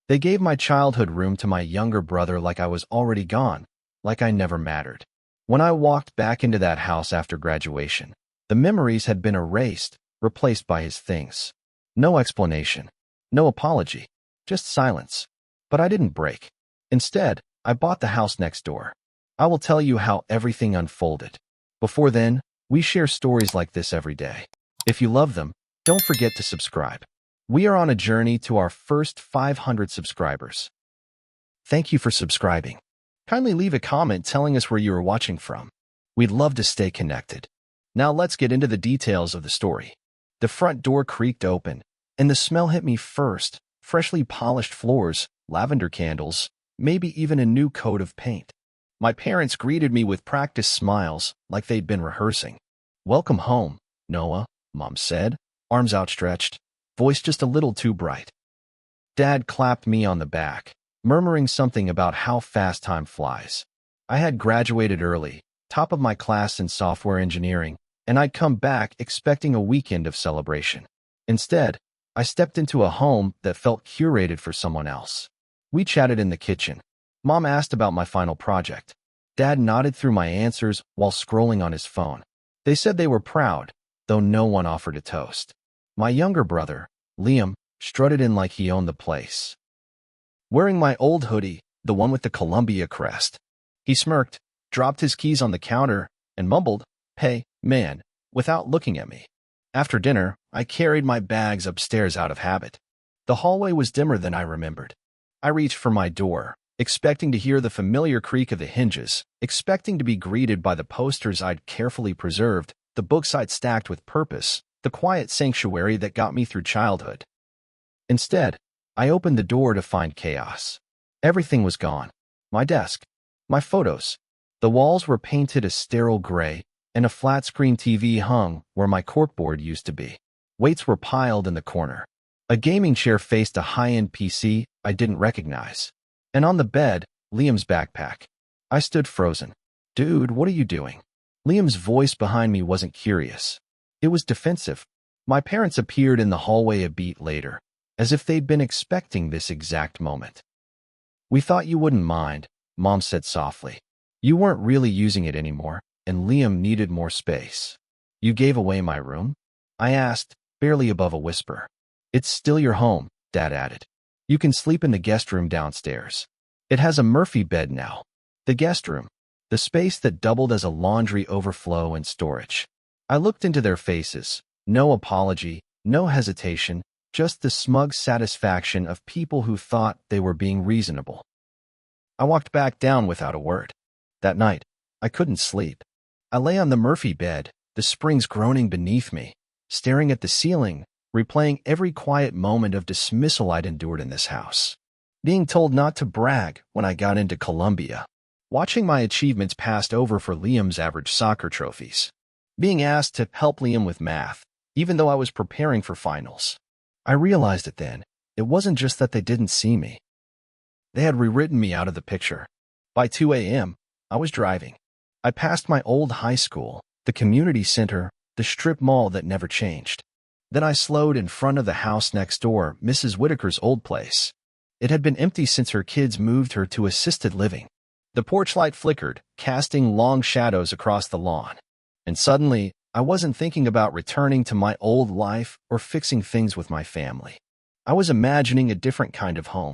They gave my childhood room to my younger brother like I was already gone, like I never mattered. When I walked back into that house after graduation, the memories had been erased, replaced by his things. No explanation, no apology, just silence. But I didn't break. Instead, I bought the house next door. I will tell you how everything unfolded. Before then, we share stories like this every day. If you love them, don't forget to subscribe. We are on a journey to our first 500 subscribers. Thank you for subscribing. Kindly leave a comment telling us where you are watching from. We'd love to stay connected. Now let's get into the details of the story. The front door creaked open, and the smell hit me first. Freshly polished floors, lavender candles, maybe even a new coat of paint. My parents greeted me with practiced smiles, like they'd been rehearsing. "Welcome home, Noah," Mom said, arms outstretched, voice just a little too bright. Dad clapped me on the back, murmuring something about how fast time flies. I had graduated early, top of my class in software engineering, and I'd come back expecting a weekend of celebration. Instead, I stepped into a home that felt curated for someone else. We chatted in the kitchen. Mom asked about my final project. Dad nodded through my answers while scrolling on his phone. They said they were proud, though no one offered a toast. My younger brother, Liam, strutted in like he owned the place. Wearing my old hoodie, the one with the Columbia crest. He smirked, dropped his keys on the counter, and mumbled, "Hey, man," without looking at me. After dinner, I carried my bags upstairs out of habit. The hallway was dimmer than I remembered. I reached for my door, expecting to hear the familiar creak of the hinges, expecting to be greeted by the posters I'd carefully preserved, the books I'd stacked with purpose, the quiet sanctuary that got me through childhood. Instead, I opened the door to find chaos. Everything was gone. My desk, my photos. The walls were painted a sterile gray, and a flat-screen TV hung where my corkboard used to be. Weights were piled in the corner. A gaming chair faced a high-end PC I didn't recognize. And on the bed, Liam's backpack. I stood frozen. "Dude, what are you doing?" Liam's voice behind me wasn't curious. It was defensive. My parents appeared in the hallway a beat later, as if they'd been expecting this exact moment. "We thought you wouldn't mind," Mom said softly. "You weren't really using it anymore, and Liam needed more space." "You gave away my room?" I asked, barely above a whisper. "It's still your home," Dad added. "You can sleep in the guest room downstairs. It has a Murphy bed now." The guest room, the space that doubled as a laundry overflow and storage. I looked into their faces. No apology, no hesitation, just the smug satisfaction of people who thought they were being reasonable. I walked back down without a word. That night, I couldn't sleep. I lay on the Murphy bed, the springs groaning beneath me, staring at the ceiling, replaying every quiet moment of dismissal I'd endured in this house. Being told not to brag when I got into Columbia. Watching my achievements passed over for Liam's average soccer trophies. Being asked to help Liam with math, even though I was preparing for finals. I realized it then. It wasn't just that they didn't see me. They had rewritten me out of the picture. By 2 a.m., I was driving. I passed my old high school, the community center, the strip mall that never changed. Then I slowed in front of the house next door, Mrs. Whitaker's old place. It had been empty since her kids moved her to assisted living. The porch light flickered, casting long shadows across the lawn. And suddenly, I wasn't thinking about returning to my old life or fixing things with my family. I was imagining a different kind of home.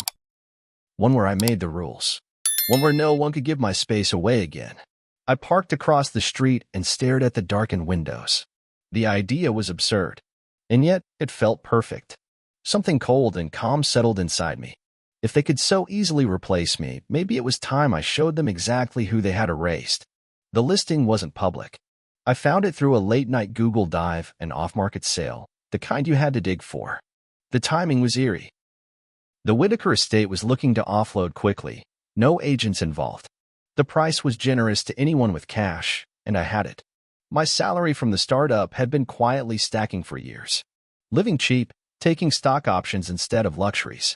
One where I made the rules. One where no one could give my space away again. I parked across the street and stared at the darkened windows. The idea was absurd, and yet it felt perfect. Something cold and calm settled inside me. If they could so easily replace me, maybe it was time I showed them exactly who they had erased. The listing wasn't public. I found it through a late-night Google dive and off-market sale, the kind you had to dig for. The timing was eerie. The Whitaker estate was looking to offload quickly, no agents involved. The price was generous to anyone with cash, and I had it. My salary from the startup had been quietly stacking for years. Living cheap, taking stock options instead of luxuries.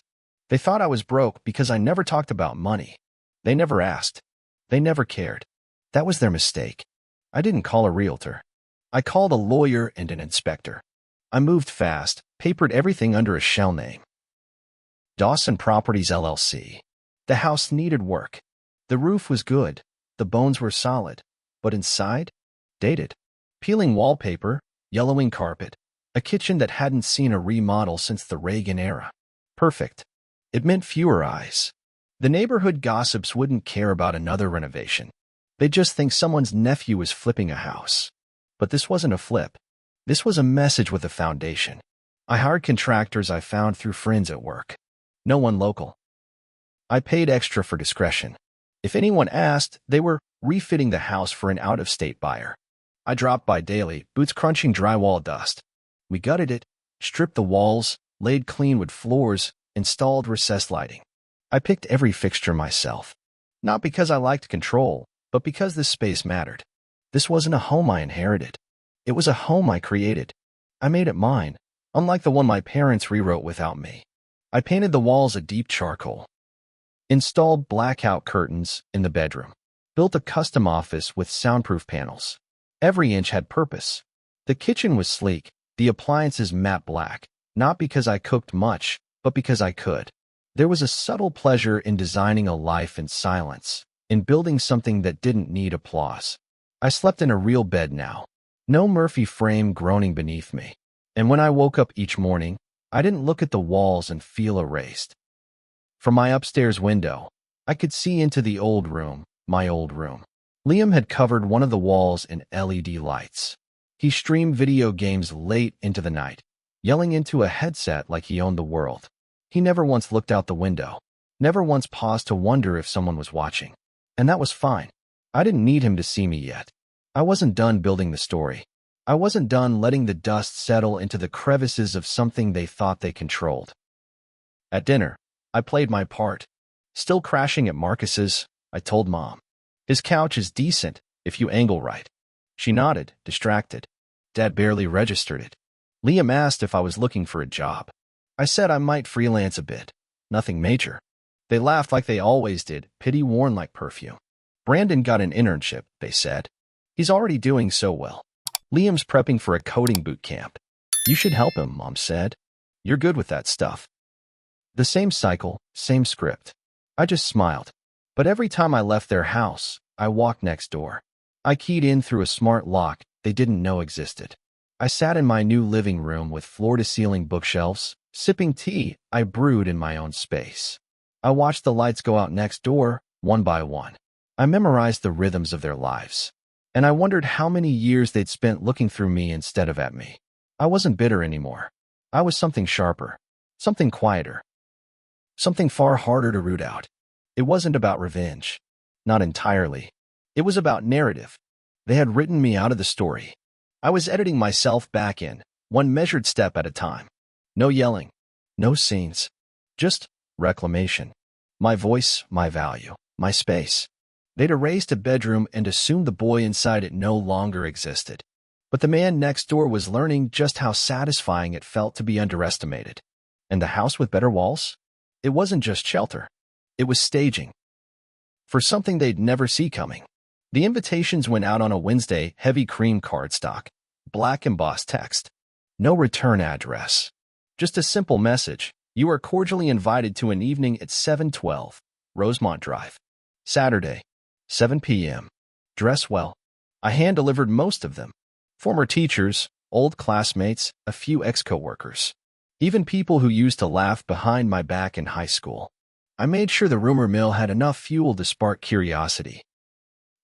They thought I was broke because I never talked about money. They never asked. They never cared. That was their mistake. I didn't call a realtor. I called a lawyer and an inspector. I moved fast, papered everything under a shell name. Dawson Properties LLC. The house needed work. The roof was good. The bones were solid. But inside? Dated. Peeling wallpaper, yellowing carpet, a kitchen that hadn't seen a remodel since the Reagan era. Perfect. It meant fewer eyes. The neighborhood gossips wouldn't care about another renovation. They'd just think someone's nephew was flipping a house. But this wasn't a flip. This was a message with a foundation. I hired contractors I found through friends at work. No one local. I paid extra for discretion. If anyone asked, they were refitting the house for an out-of-state buyer. I dropped by daily, boots crunching drywall dust. We gutted it, stripped the walls, laid clean wood floors, installed recessed lighting. I picked every fixture myself. Not because I liked control, but because this space mattered. This wasn't a home I inherited. It was a home I created. I made it mine, unlike the one my parents rewrote without me. I painted the walls a deep charcoal. Installed blackout curtains in the bedroom. Built a custom office with soundproof panels. Every inch had purpose. The kitchen was sleek, the appliances matte black, not because I cooked much, but because I could. There was a subtle pleasure in designing a life in silence, in building something that didn't need applause. I slept in a real bed now. No Murphy frame groaning beneath me. And when I woke up each morning, I didn't look at the walls and feel erased. From my upstairs window, I could see into the old room, my old room. Liam had covered one of the walls in LED lights. He streamed video games late into the night, yelling into a headset like he owned the world. He never once looked out the window, never once paused to wonder if someone was watching. And that was fine. I didn't need him to see me yet. I wasn't done building the story. I wasn't done letting the dust settle into the crevices of something they thought they controlled. At dinner, I played my part. Still crashing at Marcus's, I told Mom. His couch is decent, if you angle right. She nodded, distracted. Dad barely registered it. Liam asked if I was looking for a job. I said I might freelance a bit. Nothing major. They laughed like they always did, pity worn like perfume. Brandon got an internship, they said. He's already doing so well. Liam's prepping for a coding boot camp. You should help him, Mom said. You're good with that stuff. The same cycle, same script. I just smiled. But every time I left their house, I walked next door. I keyed in through a smart lock they didn't know existed. I sat in my new living room with floor-to-ceiling bookshelves. Sipping tea, I brewed in my own space. I watched the lights go out next door, one by one. I memorized the rhythms of their lives. And I wondered how many years they'd spent looking through me instead of at me. I wasn't bitter anymore. I was something sharper, something quieter, something far harder to root out. It wasn't about revenge. Not entirely. It was about narrative. They had written me out of the story. I was editing myself back in, one measured step at a time. No yelling, no scenes, just reclamation. My voice, my value, my space. They'd erased a bedroom and assumed the boy inside it no longer existed. But the man next door was learning just how satisfying it felt to be underestimated. And the house with better walls? It wasn't just shelter. It was staging. For something they'd never see coming. The invitations went out on a Wednesday, heavy cream cardstock, black embossed text. No return address. Just a simple message. You are cordially invited to an evening at 712 Rosemont Drive. Saturday, 7 p.m. Dress well. I hand-delivered most of them. Former teachers, old classmates, a few ex-coworkers. Even people who used to laugh behind my back in high school. I made sure the rumor mill had enough fuel to spark curiosity.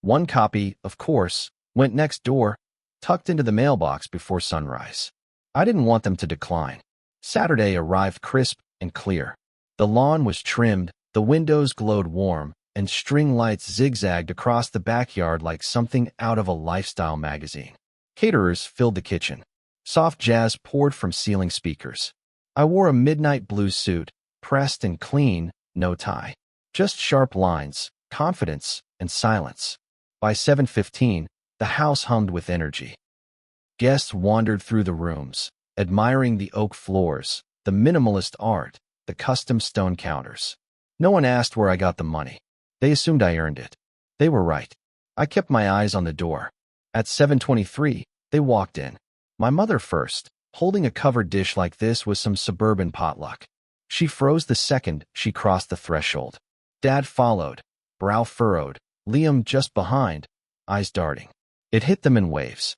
One copy, of course, went next door, tucked into the mailbox before sunrise. I didn't want them to decline. Saturday arrived crisp and clear. The lawn was trimmed, the windows glowed warm, and string lights zigzagged across the backyard like something out of a lifestyle magazine. Caterers filled the kitchen. Soft jazz poured from ceiling speakers. I wore a midnight blue suit, pressed and clean, no tie. Just sharp lines, confidence, and silence. By 7:15, the house hummed with energy. Guests wandered through the rooms, admiring the oak floors, the minimalist art, the custom stone counters. No one asked where I got the money. They assumed I earned it. They were right. I kept my eyes on the door. At 7:23, they walked in. My mother first. Holding a covered dish like this was some suburban potluck. She froze the second she crossed the threshold. Dad followed, brow furrowed, Liam just behind, eyes darting. It hit them in waves.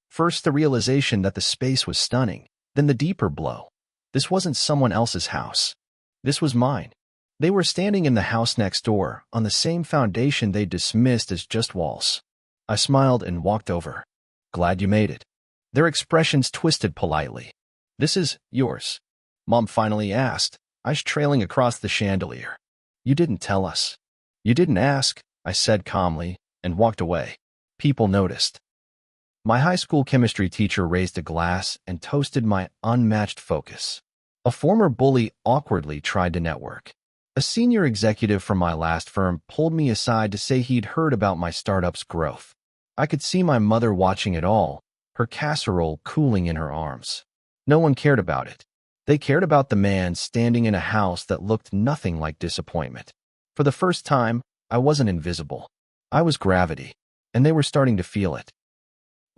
First, the realization that the space was stunning, then the deeper blow. This wasn't someone else's house. This was mine. They were standing in the house next door, on the same foundation they dismissed as just walls. I smiled and walked over. Glad you made it. Their expressions twisted politely. This is yours, Mom finally asked, eyes trailing across the chandelier. You didn't tell us. You didn't ask, I said calmly, and walked away. People noticed. My high school chemistry teacher raised a glass and toasted my unmatched focus. A former bully awkwardly tried to network. A senior executive from my last firm pulled me aside to say he'd heard about my startup's growth. I could see my mother watching it all, her casserole cooling in her arms. No one cared about it. They cared about the man standing in a house that looked nothing like disappointment. For the first time, I wasn't invisible. I was gravity, and they were starting to feel it.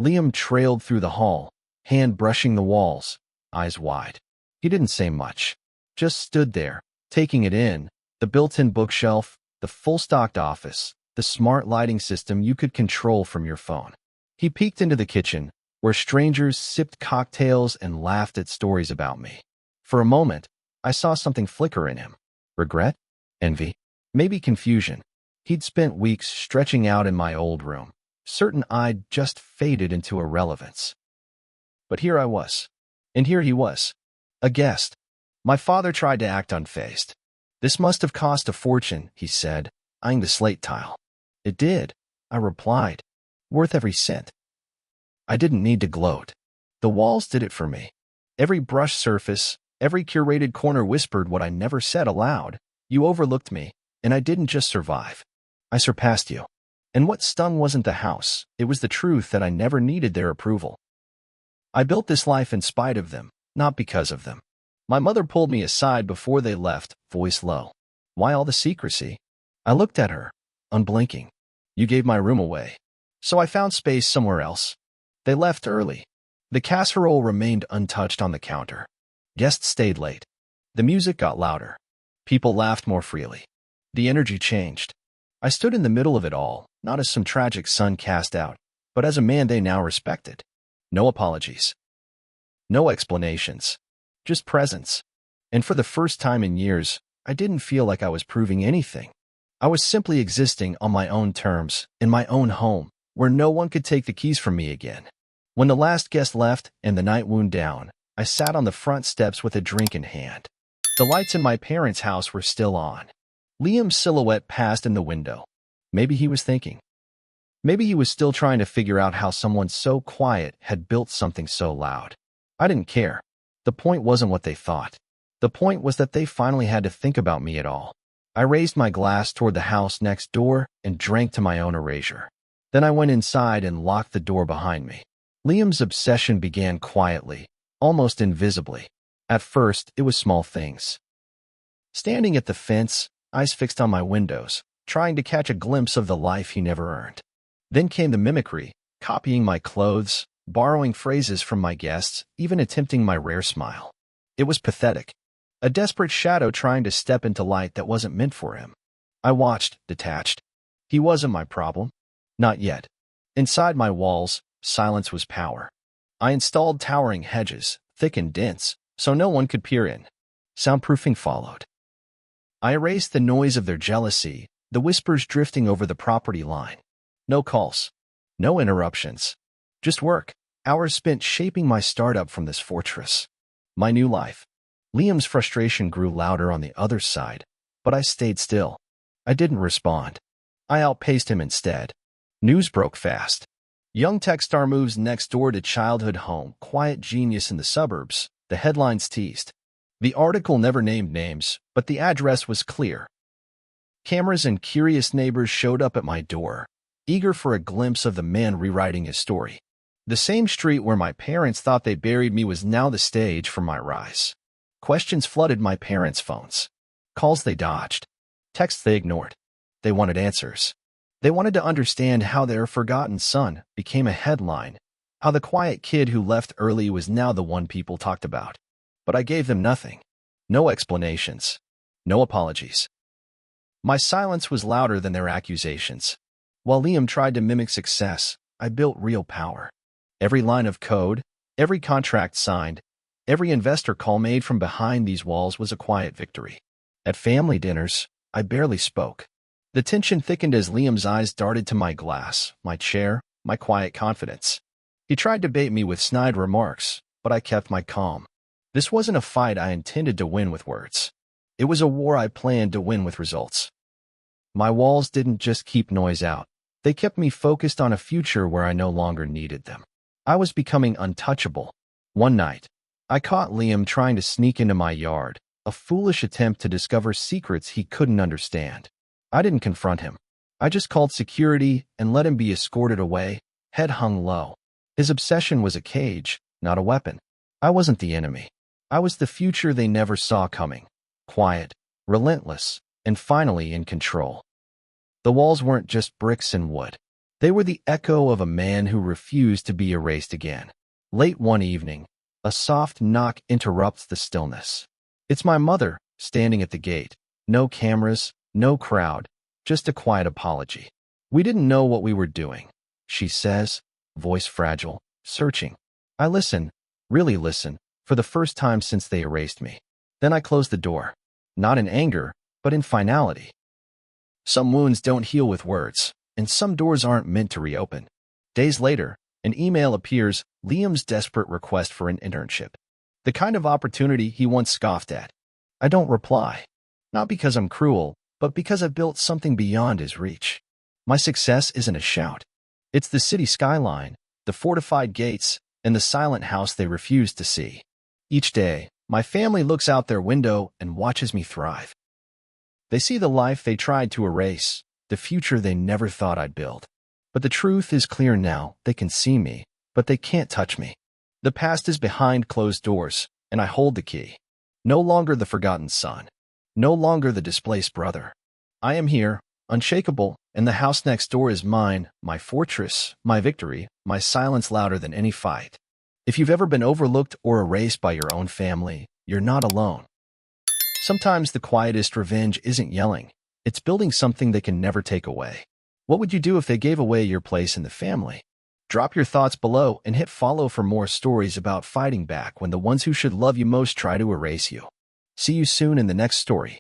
Liam trailed through the hall, hand brushing the walls, eyes wide. He didn't say much, just stood there, taking it in, the built-in bookshelf, the full-stocked office, the smart lighting system you could control from your phone. He peeked into the kitchen, where strangers sipped cocktails and laughed at stories about me. For a moment, I saw something flicker in him. Regret? Envy? Maybe confusion. He'd spent weeks stretching out in my old room, certain I'd just faded into irrelevance. But here I was. And here he was. A guest. My father tried to act unfazed. This must have cost a fortune, he said, eyeing the slate tile. It did, I replied. Worth every cent. I didn't need to gloat. The walls did it for me. Every brush surface, every curated corner whispered what I never said aloud. You overlooked me, and I didn't just survive. I surpassed you. And what stung wasn't the house, it was the truth that I never needed their approval. I built this life in spite of them, not because of them. My mother pulled me aside before they left, voice low. Why all the secrecy? I looked at her, unblinking. You gave my room away. So I found space somewhere else. They left early. The casserole remained untouched on the counter. Guests stayed late. The music got louder. People laughed more freely. The energy changed. I stood in the middle of it all, not as some tragic son cast out, but as a man they now respected. No apologies. No explanations. Just presence. And for the first time in years, I didn't feel like I was proving anything. I was simply existing on my own terms, in my own home, where no one could take the keys from me again. When the last guest left and the night wound down, I sat on the front steps with a drink in hand. The lights in my parents' house were still on. Liam's silhouette passed in the window. Maybe he was thinking. Maybe he was still trying to figure out how someone so quiet had built something so loud. I didn't care. The point wasn't what they thought. The point was that they finally had to think about me at all. I raised my glass toward the house next door and drank to my own erasure. Then I went inside and locked the door behind me. Liam's obsession began quietly, almost invisibly. At first, it was small things. Standing at the fence, eyes fixed on my windows, trying to catch a glimpse of the life he never earned. Then came the mimicry, copying my clothes, borrowing phrases from my guests, even attempting my rare smile. It was pathetic. A desperate shadow trying to step into light that wasn't meant for him. I watched, detached. He wasn't my problem. Not yet. Inside my walls, silence was power. I installed towering hedges, thick and dense, so no one could peer in. Soundproofing followed. I erased the noise of their jealousy, the whispers drifting over the property line. No calls. No interruptions. Just work. Hours spent shaping my startup from this fortress. My new life. Liam's frustration grew louder on the other side, but I stayed still. I didn't respond. I outpaced him instead. News broke fast. Young tech star moves next door to childhood home, quiet genius in the suburbs, the headlines teased. The article never named names, but the address was clear. Cameras and curious neighbors showed up at my door, eager for a glimpse of the man rewriting his story. The same street where my parents thought they buried me was now the stage for my rise. Questions flooded my parents' phones. Calls they dodged. Texts they ignored. They wanted answers. They wanted to understand how their forgotten son became a headline, how the quiet kid who left early was now the one people talked about. But I gave them nothing. No explanations. No apologies. My silence was louder than their accusations. While Liam tried to mimic success, I built real power. Every line of code, every contract signed, every investor call made from behind these walls was a quiet victory. At family dinners, I barely spoke. The tension thickened as Liam's eyes darted to my glass, my chair, my quiet confidence. He tried to bait me with snide remarks, but I kept my calm. This wasn't a fight I intended to win with words. It was a war I planned to win with results. My walls didn't just keep noise out. They kept me focused on a future where I no longer needed them. I was becoming untouchable. One night, I caught Liam trying to sneak into my yard, a foolish attempt to discover secrets he couldn't understand. I didn't confront him. I just called security and let him be escorted away, head hung low. His obsession was a cage, not a weapon. I wasn't the enemy. I was the future they never saw coming. Quiet, relentless, and finally in control. The walls weren't just bricks and wood. They were the echo of a man who refused to be erased again. Late one evening, a soft knock interrupts the stillness. It's my mother, standing at the gate. No cameras, no crowd, just a quiet apology. "We didn't know what we were doing," she says, voice fragile, searching. I listen, really listen, for the first time since they erased me. Then I close the door, not in anger, but in finality. Some wounds don't heal with words, and some doors aren't meant to reopen. Days later, an email appears, Liam's desperate request for an internship. The kind of opportunity he once scoffed at. I don't reply. Not because I'm cruel, but because I've built something beyond his reach. My success isn't a shout. It's the city skyline, the fortified gates, and the silent house they refuse to see. Each day, my family looks out their window and watches me thrive. They see the life they tried to erase, the future they never thought I'd build. But the truth is clear now. They can see me, but they can't touch me. The past is behind closed doors, and I hold the key. No longer the forgotten son. No longer the displaced brother. I am here, unshakable, and the house next door is mine, my fortress, my victory, my silence louder than any fight. If you've ever been overlooked or erased by your own family, you're not alone. Sometimes the quietest revenge isn't yelling. It's building something they can never take away. What would you do if they gave away your place in the family? Drop your thoughts below and hit follow for more stories about fighting back when the ones who should love you most try to erase you. See you soon in the next story.